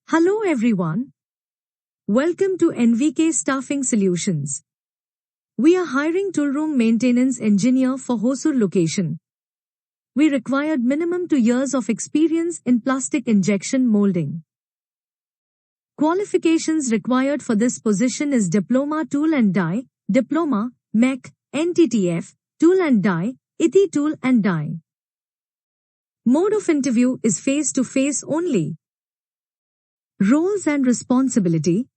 Hello everyone. Welcome to NVK Staffing Solutions. We are hiring toolroom maintenance engineer for Hosur location. We required minimum 2 years of experience in plastic injection molding. Qualifications required for this position is Diploma Tool and Die, Diploma, MEC, NTTF, Tool and Die, ITI Tool and Die. Mode of interview is face-to-face only. Roles and responsibility: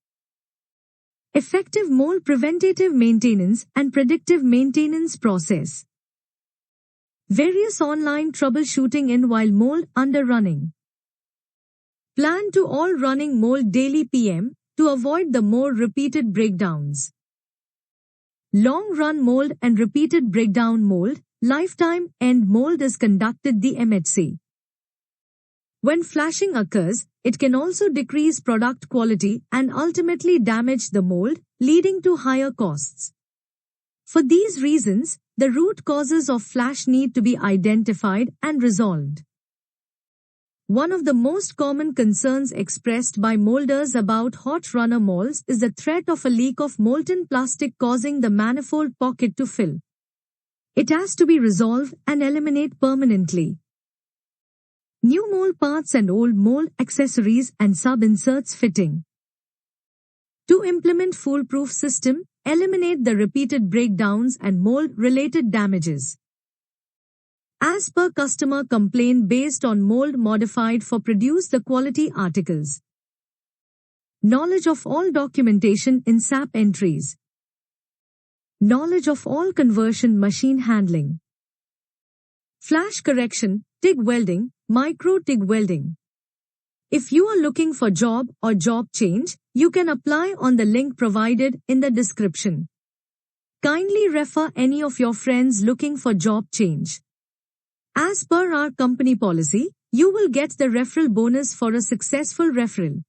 effective mold preventative maintenance and predictive maintenance process. Various online troubleshooting in while mold under running. Plan to all running mold daily PM to avoid the more repeated breakdowns. Long run mold and repeated breakdown mold, lifetime end mold is conducted the MHC. When flashing occurs, it can also decrease product quality and ultimately damage the mold, leading to higher costs. For these reasons, the root causes of flash need to be identified and resolved. One of the most common concerns expressed by molders about hot runner molds is the threat of a leak of molten plastic causing the manifold pocket to fill. It has to be resolved and eliminate permanently. New mold parts and old mold accessories and sub-inserts fitting. To implement foolproof system, eliminate the repeated breakdowns and mold-related damages. As per customer complaint based on mold modified for produce the quality articles. Knowledge of all documentation in SAP entries. Knowledge of all conversion machine handling. Flash correction, TIG welding, micro-TIG welding. If you are looking for job or job change, you can apply on the link provided in the description. Kindly refer any of your friends looking for job change. As per our company policy, you will get the referral bonus for a successful referral.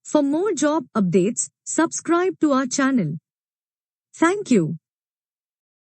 For more job updates, subscribe to our channel. Thank you.